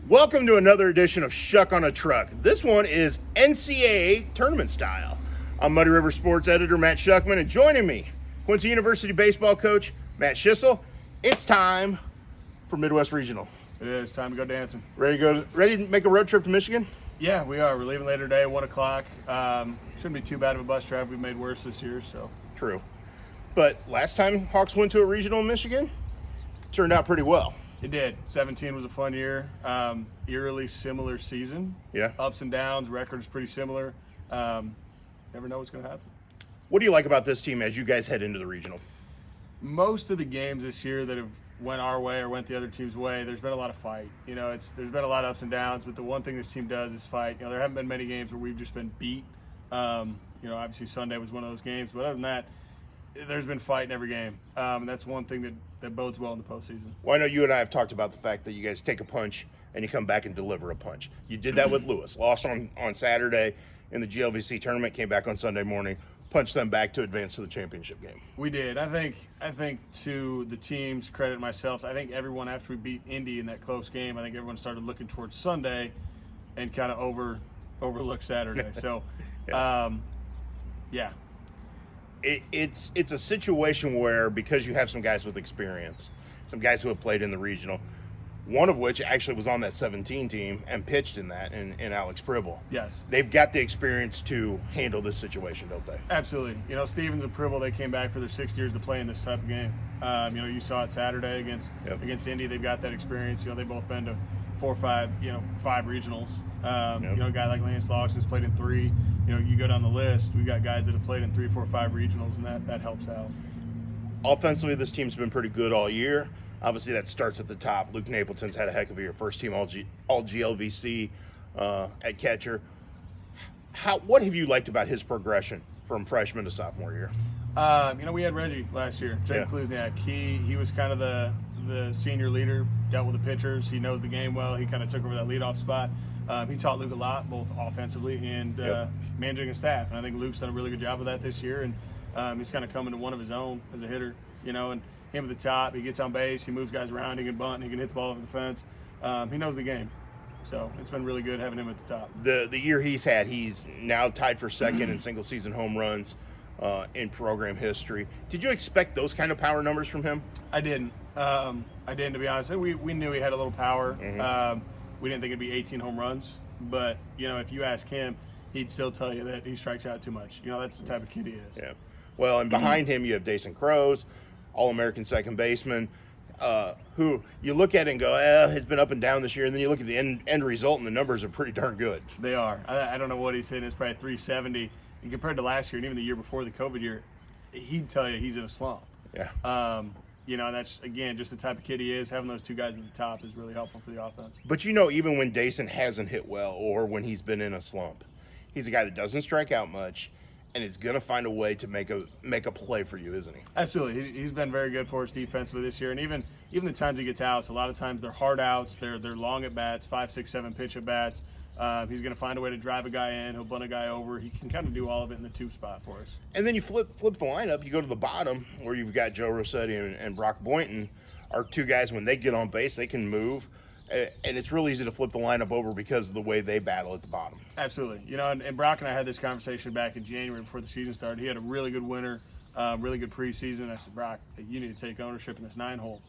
Welcome to another edition of Schuck on a Truck. This one is NCAA tournament style. I'm Muddy River Sports editor Matt Schuckman, and joining me, Quincy University baseball coach Matt Schissel. It's time for Midwest Regional. It is time to go dancing. Ready to make a road trip to Michigan? Yeah, we are. We're leaving later today at 1 o'clock. Shouldn't be too bad of a bus drive. We've made worse this year, so. True. But last time Hawks went to a regional in Michigan, turned out pretty well. It did. 17 was a fun year. Eerily similar season. Yeah. Ups and downs. Records pretty similar. Never know what's going to happen. What do you like about this team as you guys head into the regional? Most of the games this year that have went our way or went the other team's way, there's been a lot of fight. You know, there's been a lot of ups and downs, but the one thing this team does is fight. You know, there haven't been many games where we've just been beat. Obviously Sunday was one of those games, but other than that, there's been fight in every game, and that's one thing that bodes well in the postseason. Well, I know you and I have talked about the fact that you guys take a punch and you come back and deliver a punch. You did that with Lewis. Lost on Saturday in the GLVC tournament, came back on Sunday morning, punched them back to advance to the championship game. We did. I think to the team's credit, myself, I think everyone, after we beat Indy in that close game, I think everyone started looking towards Sunday and kind of overlooked Saturday. So, yeah. It's a situation where, because you have some guys with experience, some guys who have played in the regional, one of which actually was on that 17 team and pitched in that, in Alex Pribble. Yes. They've got the experience to handle this situation, don't they? Absolutely. You know, Stevens and Pribble, they came back for their 6 years to play in this type of game. You saw it Saturday against Indy. They've got that experience. You know, they've both been to 4 or 5 regionals. A guy like Lance Lawson's played in 3. You know, you go down the list, we've got guys that have played in 3, 4, 5 regionals, and that helps out. Offensively, this team's been pretty good all year. Obviously, that starts at the top. Luke Napleton's had a heck of a year. First team all GLVC at catcher. What have you liked about his progression from freshman to sophomore year? We had Reggie last year, Jake Kluzniak. He was kind of the senior leader, dealt with the pitchers. He knows the game well. He kind of took over that leadoff spot. He taught Luke a lot, both offensively and managing a staff. And I think Luke's done a really good job of that this year. And he's kind of coming to one of his own as a hitter, and him at the top, he gets on base, he moves guys around, he can bunt, he can hit the ball over the fence. He knows the game. So it's been really good having him at the top. The year he's had, he's now tied for second in single season home runs in program history. Did you expect those kind of power numbers from him? I didn't. To be honest. We knew he had a little power. Mm-hmm. We didn't think it'd be 18 home runs. But, if you ask him, he'd still tell you that he strikes out too much. That's the type of kid he is. Yeah. Well, and behind him you have Dason Crows, All-American second baseman, who you look at and go, he's been up and down this year, and then you look at the end result, and the numbers are pretty darn good. They are. I don't know what he's hitting. It's probably 370. And compared to last year, and even the year before the COVID year, he'd tell you he's in a slump. Yeah. And that's, again, just the type of kid he is. Having those two guys at the top is really helpful for the offense. But even when Dason hasn't hit well or when he's been in a slump, he's a guy that doesn't strike out much, and is going to find a way to make a play for you, isn't he? Absolutely. He's been very good for us defensively this year. And even the times he gets outs, a lot of times they're hard outs. They're long at bats, 5, 6, 7 pitch at bats. He's going to find a way to drive a guy in. He'll bunt a guy over. He can kind of do all of it in the 2 spot for us. And then you flip the lineup. You go to the bottom where you've got Joe Rossetti and Brock Boynton are 2 guys, when they get on base, they can move. And it's really easy to flip the lineup over because of the way they battle at the bottom. Absolutely. And Brock and I had this conversation back in January before the season started. He had a really good winter, really good preseason. I said, Brock, you need to take ownership in this 9-hole.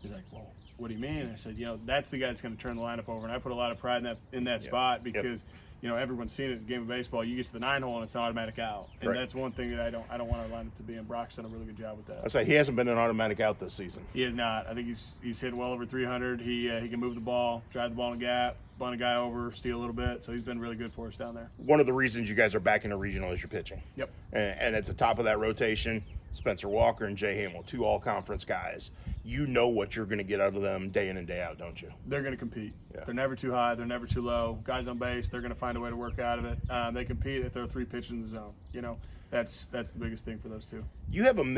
He's like, well, what do you mean? I said, that's the guy that's going to turn the lineup over. And I put a lot of pride in that spot because, everyone's seen it in a game of baseball. You get to the 9-hole and it's an automatic out. And that's one thing that I don't want our lineup to be. And Brock's done a really good job with that. I say he hasn't been an automatic out this season. He has not. I think he's hit well over 300. He can move the ball, drive the ball in the gap, bunt a guy over, steal a little bit. So he's been really good for us down there. One of the reasons you guys are back in a regional is your pitching. Yep. And at the top of that rotation, Spencer Walker and Jay Hamill, 2 all-conference guys. You know what you're going to get out of them day in and day out, don't you? They're going to compete. Yeah. They're never too high. They're never too low. Guys on base, they're going to find a way to work out of it. They compete if there are 3 pitches in the zone. That's the biggest thing for those 2. You have an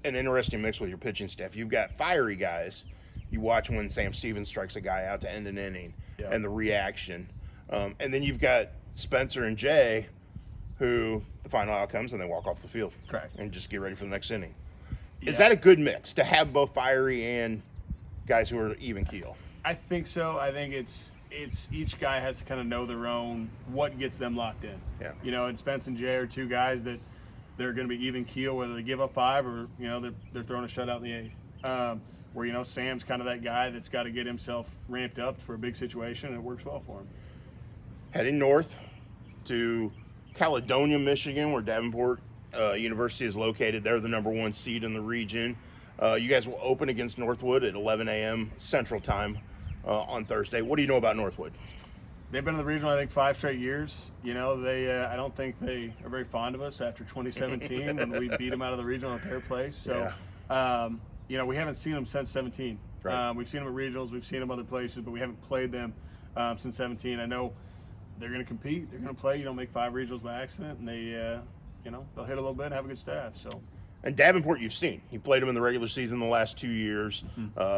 interesting mix with your pitching staff. You've got fiery guys. You watch when Sam Stevens strikes a guy out to end an inning and the reaction. And then you've got Spencer and Jay, who the final out comes and they walk off the field. Correct. And just get ready for the next inning. Yeah. Is that a good mix to have both fiery and guys who are even keel? I think so. I think it's it's each guy has to kind of know their own, what gets them locked in. Yeah. You know, and Spence and Jay are two guys that they're going to be even keel, whether they give up 5 or, you know, they're throwing a shutout in the 8th. Where, you know, Sam's kind of that guy that's got to get himself ramped up for a big situation, and it works well for him. Heading north to Caledonia, Michigan, where Davenport University is located. They're the #1 seed in the region. You guys will open against Northwood at 11 a.m. Central Time on Thursday. What do you know about Northwood? They've been in the regional, I think, 5 straight years. You know, I don't think they are very fond of us after 2017 when we beat them out of the regional at their place. So, you know, we haven't seen them since 17. Right. We've seen them at regionals, we've seen them other places, but we haven't played them since 17. I know they're going to compete, they're going to play. You don't make 5 regionals by accident, and they, you know, they'll hit a little bit and have a good staff. So. And Davenport, you've seen. You played them in the regular season the last 2 years.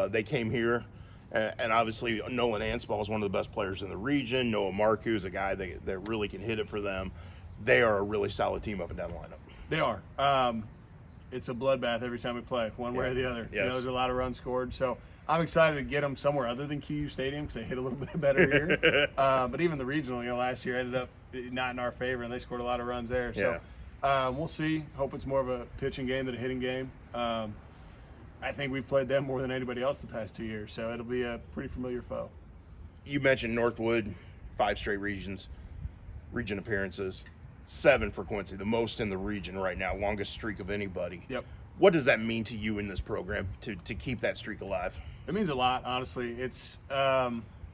They came here, and obviously Nolan Ansball is one of the best players in the region. Noah Marku is a guy that really can hit it for them. They are a really solid team up and down the lineup. They are. It's a bloodbath every time we play, one way or the other. Yes. You know, there's a lot of runs scored. So I'm excited to get them somewhere other than QU Stadium because they hit a little bit better here. But even the regional, you know, last year ended up not in our favor, and they scored a lot of runs there. So we'll see. Hope it's more of a pitching game than a hitting game. I think we've played them more than anybody else the past 2 years, so it'll be a pretty familiar foe. You mentioned Northwood, 5 straight region appearances. 7 for Quincy, the most in the region right now, longest streak of anybody. Yep. What does that mean to you in this program to keep that streak alive? It means a lot, honestly. It's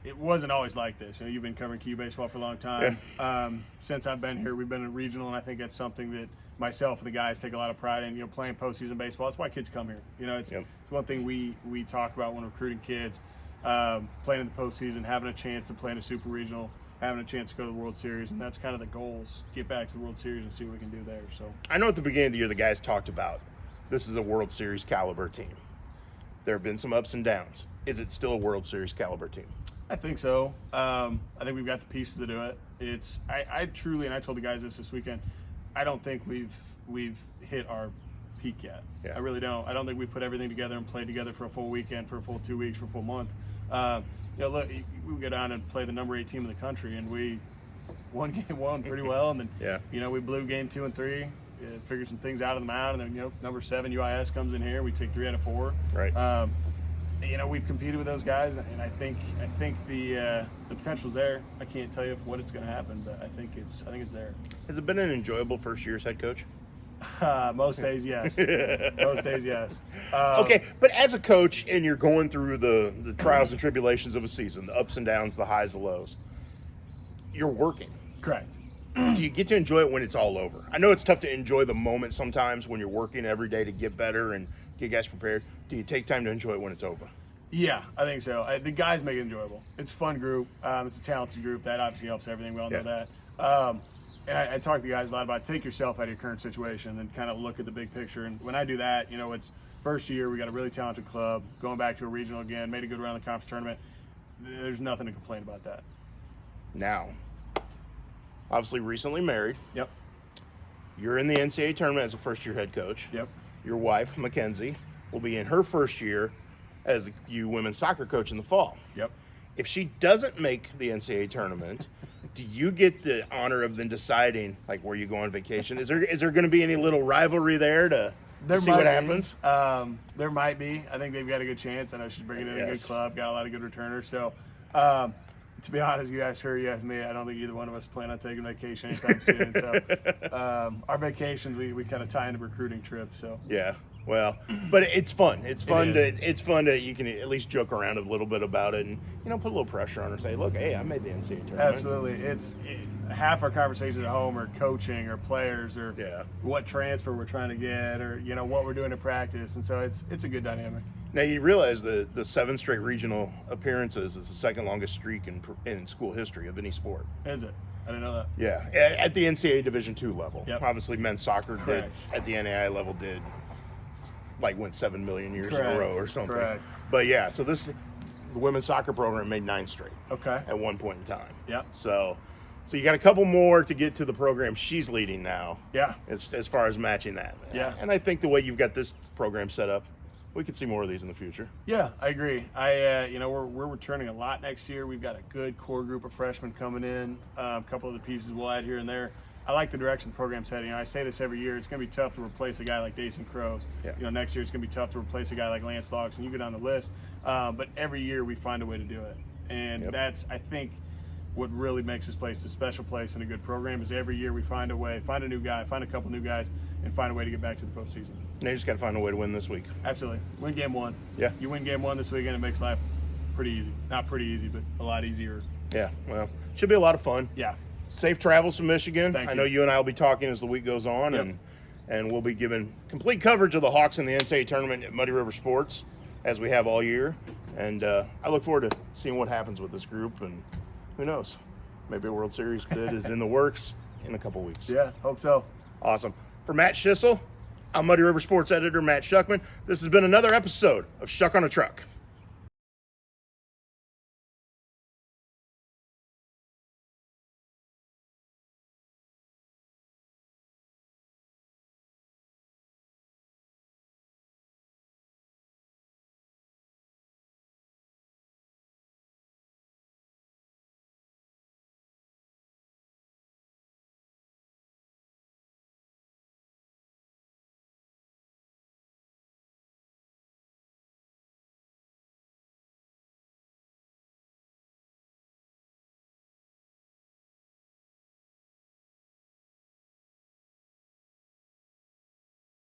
it wasn't always like this. You know, you've been covering QU baseball for a long time. Yeah. Since I've been here, we've been in regional, and I think that's something that myself and the guys take a lot of pride in. You know, playing postseason baseball. That's why kids come here. You know, it's one thing we talk about when recruiting kids. Playing in the postseason, having a chance to play in a super regional, having a chance to go to the World Series, and that's kind of the goals. Get back to the World Series and see what we can do there. So I know at the beginning of the year the guys talked about this is a World Series caliber team. There have been some ups and downs. Is it still a World Series caliber team? I think so. I think we've got the pieces to do it. It's I truly, and I told the guys this weekend, I don't think we've hit our peak yet. Yeah. I really don't. I don't think we've put everything together and played together for a full weekend, for a full 2 weeks, for a full month. You know, look, we go down and play the #8 team in the country, and we won game 1 pretty well, and then you know, we blew game 2 and 3, figured some things out of the mound, and then, you know, #7 UIS comes in here, we take 3 out of 4. Right. You know, we've competed with those guys, and I think the potential's there. I can't tell you what it's going to happen, but I think it's there. Has it been an enjoyable first year as head coach? Most days, yes. Most days, yes. Okay, but as a coach, and you're going through the trials and tribulations of a season, the ups and downs, the highs, the lows, you're working. Correct. Do you get to enjoy it when it's all over? I know it's tough to enjoy the moment sometimes when you're working every day to get better and get guys prepared. Do you take time to enjoy it when it's over? Yeah, I think so. The guys make it enjoyable. It's a fun group. It's a talented group. That obviously helps everything. We all know that. And I talk to the guys a lot about take yourself out of your current situation and kind of look at the big picture. And when I do that, you know, it's first year, we got a really talented club, going back to a regional again, made a good run in the conference tournament. There's nothing to complain about that. Now, obviously recently married. Yep. You're in the NCAA tournament as a first-year head coach. Yep. Your wife, Mackenzie, will be in her first year as a U women's soccer coach in the fall. Yep. If she doesn't make the NCAA tournament, do you get the honor of then deciding, like, where you go on vacation? Is there going to be any little rivalry there to see what happens? There might be. I think they've got a good chance. I know she's bringing in a good club, got a lot of good returners. So, to be honest, you asked her, you asked me. I don't think either one of us plan on taking vacation anytime soon. So, our vacations, we kind of tie into recruiting trips. So yeah. Well, but it's fun. It's fun to you can at least joke around a little bit about it and, you know, put a little pressure on her and say, look, hey, I made the NCAA tournament. Absolutely. Half our conversations at home are coaching or players or what transfer we're trying to get or, you know, what we're doing in practice. And so it's a good dynamic. Now, you realize the 7 straight regional appearances is the second longest streak in school history of any sport. Is it? I didn't know that. Yeah, at the NCAA Division II level. Yep. Obviously, men's soccer did at the NAIA level went 7 million years in a row or something. Correct. But yeah, so the women's soccer program made 9 straight. Okay. At one point in time. Yeah. So you got a couple more to get to the program she's leading now. Yeah. As far as matching that. Yeah. And I think the way you've got this program set up we could see more of these in the future. Yeah, I agree. We're returning a lot next year. We've got a good core group of freshmen coming in. A couple of the pieces we'll add here and there. I like the direction the program's heading. I say this every year. It's going to be tough to replace a guy like Dason Crows. Yeah. Next year it's going to be tough to replace a guy like Lance Locks, and you go down the list. But every year we find a way to do it, and that's, I think, what really makes this place a special place and a good program is every year we find a way, find a new guy, find a couple new guys, and find a way to get back to the postseason. Now you just got to find a way to win this week. Absolutely. Win game one. Yeah. You win game one this weekend, it makes life pretty easy. Not pretty easy, but a lot easier. Yeah, well, should be a lot of fun. Yeah. Safe travels to Michigan. Thank I you. know you and I will be talking as the week goes on, and we'll be giving complete coverage of the Hawks in the NCAA tournament at Muddy River Sports, as we have all year. And I look forward to seeing what happens with this group, and who knows, maybe a World Series bid is in the works in a couple weeks. Yeah, hope so. Awesome. For Matt Schissel, I'm Muddy River Sports editor Matt Schuckman. This has been another episode of Schuck on a Truck.